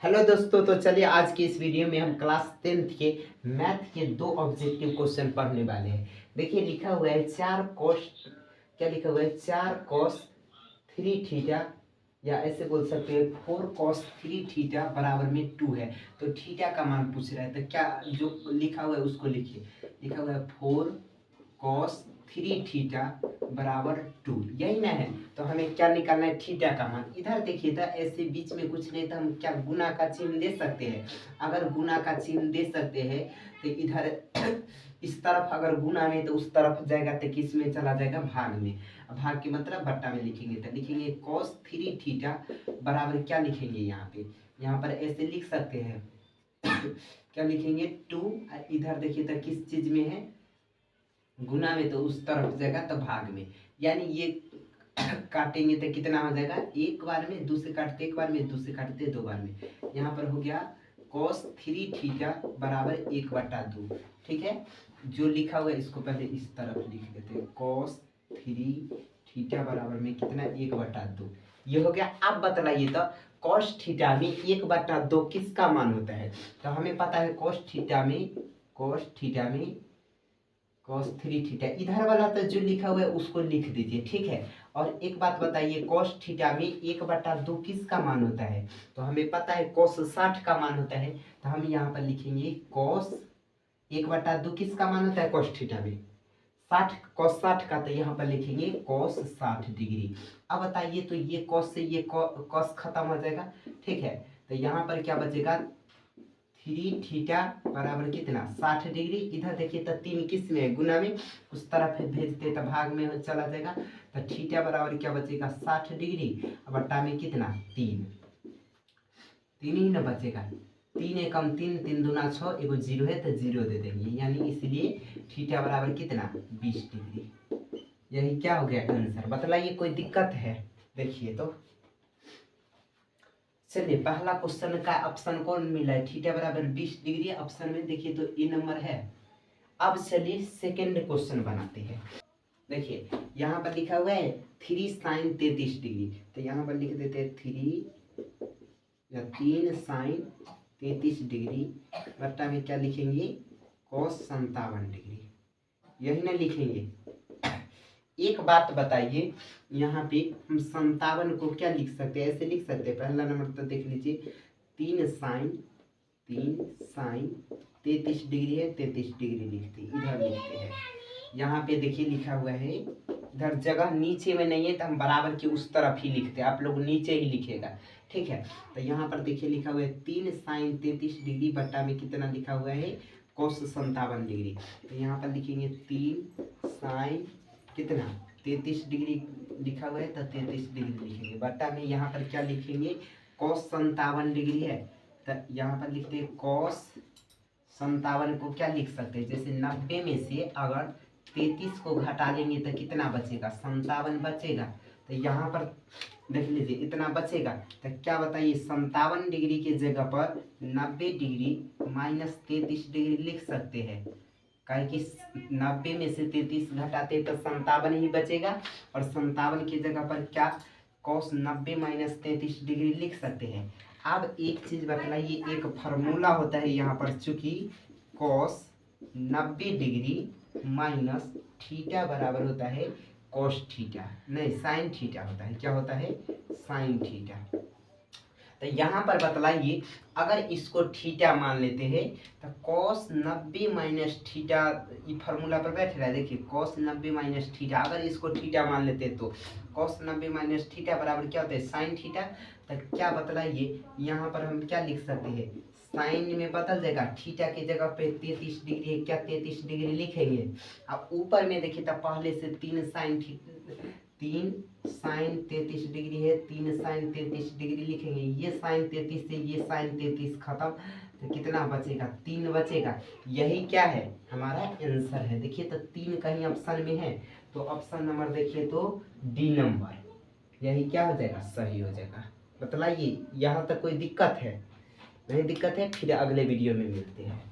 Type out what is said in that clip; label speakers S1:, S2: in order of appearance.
S1: Hello दोस्तों, तो चलिए आज की इस वीडियो में हम क्लास 10th के मैथ के दो ऑब्जेक्टिव क्वेश्चन पढ़ने वाले हैं। देखिए लिखा हुआ है क्या लिखा हुआ है 4 cos 3 थीटा, या ऐसे बोल सकते हैं 4 cos 3 थीटा बराबर में 2 है। तो थीटा का मान पूछ रहा है, तो क्या जो लिखा हुआ है उसको लिखिए। लिखा हुआ है 4 cos 3 थीटा बराबर 2, यही ना है। तो हमें क्या निकालना है, थीटा का मान। इधर देखिए था, ऐसे बीच में कुछ नहीं, तो हम क्या गुना का चिन्ह दे सकते हैं। अगर गुना का चिन्ह दे सकते हैं तो इधर इस तरफ अगर गुना में तो उस तरफ जाएगा, तो किस में चला जाएगा, भाग में। भाग के मतलब बट्टा में लिखेंगे, तो लिखेंगे cos 3 थीटा बराबर क्या लिखेंगे यहाँ पर ऐसे लिख सकते हैं क्या लिखेंगे 2। इधर देखिए तो किस चीज में है, गुना में, तो उस तरफ जाएगा तो भाग में। यानी ये काटेंगे तो कितना हो जाएगा, एक बार में, दूसरे काटते एक बार में, दूसरे काटते दो बार में। यहाँ पर हो गया cos 3 थीटा बराबर 1/2। ठीक है, जो लिखा हुआ है इसको पहले इस तरफ लिख लेते हैं, cos 3 थीटा बराबर में कितना, 1/2। ये हो गया। अब बतलाइए तो cos थीटा में 1/2 किसका मान होता है। तो हमें पता है cos थीटा में cos 3 थीटा, इधर वाला तो जो लिखा हुआ है उसको लिख दीजिए। ठीक है, और एक बात बताइए, cos थीटा में 1/2 किसका मान होता है। तो हमें पता है cos 60 का मान होता है। तो हम यहाँ पर लिखेंगे cos 1/2 किसका मान होता है, cos थीटा में 60, cos 60 का, तो यहाँ पर लिखेंगे cos 60 डिग्री। अब बताइए, तो ये cos से ये cos खत्म हो जाएगा। ठीक है, तो यहाँ पर क्या बचेगा, 3 थीटा बराबर कितना, 60 डिग्री। इधर देखिए तो 3 किस में है, गुना में, उस तरफ भेजते तो भाग में चला जाएगा। तो थीटा बराबर क्या बचेगा, 60 डिग्री, बट्टा में कितना, 3 ही ना बचेगा। 3 एकम 3, 3 दूना 6, एगो जीरो है तो जीरो दे देंगे, यानी इसलिए थीटा बराबर कितना, 20 डिग्री। यही क्या हो गया आंसर। बतलाइए कोई दिक्कत है, देखिए तो। चलिए पहला क्वेश्चन का ऑप्शन कौन मिला है, थीटा बराबर 20 डिग्री, ऑप्शन में देखिए तो ए नंबर है। अब चलिए सेकंड क्वेश्चन बनाते हैं। देखिए यहाँ पर लिखा हुआ है 3 sin 33 डिग्री, तो यहाँ पर लिख देते हैं 3 sin 33 डिग्री बट्टा में क्या लिखेंगे, cos 57 डिग्री, यही ना लिखेंगे। एक बात बताइए, यहाँ पे हम 57 को क्या लिख सकते हैं, ऐसे लिख सकते हैं। पहला नंबर तो देख लीजिए, 3 sin 33 डिग्री है, 33 डिग्री लिखते इधर लिखते हैं। यहाँ पे देखिए लिखा हुआ है, इधर जगह नीचे में नहीं है तो हम बराबर के उस तरफ ही लिखते हैं, आप लोग नीचे ही लिखेगा। ठीक है, तो यहाँ पर देखिए लिखा हुआ है 3 sin 33 डिग्री बट्टा में कितना लिखा हुआ है, cos 57 डिग्री। तो यहाँ पर लिखेंगे 3 sin कितना, 33 डिग्री लिखा हुआ है, तो 33 डिग्री लिखेंगे। बट्टा में यहाँ पर क्या लिखेंगे, cos 57 डिग्री है, तो यहाँ पर लिखते हैं cos 57 को क्या लिख सकते हैं, जैसे 90 में से अगर 33 को घटा लेंगे तो कितना बचेगा, 57 बचेगा। तो यहाँ पर देख लीजिए इतना बचेगा, तो क्या बताइए, 57 डिग्री के जगह पर 90 डिग्री माइनस 33 डिग्री लिख सकते हैं। काहे कि 90 में से 33 घटाते तो 57 ही बचेगा, और 57 की जगह पर क्या cos 90 माइनस 33 डिग्री लिख सकते हैं। अब एक चीज बतलाइए, एक फार्मूला होता है यहाँ पर, चूंकि cos 90 डिग्री माइनस थीटा बराबर होता है cos थीटा, नहीं sin थीटा होता है। क्या होता है, sin थीटा। तो यहाँ पर बतलाइए, अगर इसको थीटा मान लेते हैं तो cos 90 माइनस थीटा, ये फार्मूला पर बैठ रहा है। देखिए cos 90 माइनस थीटा, अगर इसको थीटा मान लेते हैं तो cos 90 माइनस थीटा बराबर क्या होता है, sin थीटा। तो क्या बतलाइए, यहाँ पर हम क्या लिख सकते हैं, साइन में बदल जाएगा, थीटा की जगह पे 33 डिग्री है, क्या 33 डिग्री लिखेंगे। अब ऊपर में देखिए तो पहले से 3 sin 33 डिग्री है, 3 sin 33 डिग्री लिखेंगे। ये sin 33 से ये sin 33 खत्म, तो कितना बचेगा, 3 बचेगा। यही क्या है, हमारा आंसर है। देखिए तो 3 कहीं ऑप्शन में है, तो ऑप्शन नंबर देखिए तो डी नंबर, यही क्या हो जाएगा, सही हो जाएगा। बतलाइए यहाँ तक कोई दिक्कत है, नहीं दिक्कत है, फिर अगले वीडियो में मिलते हैं।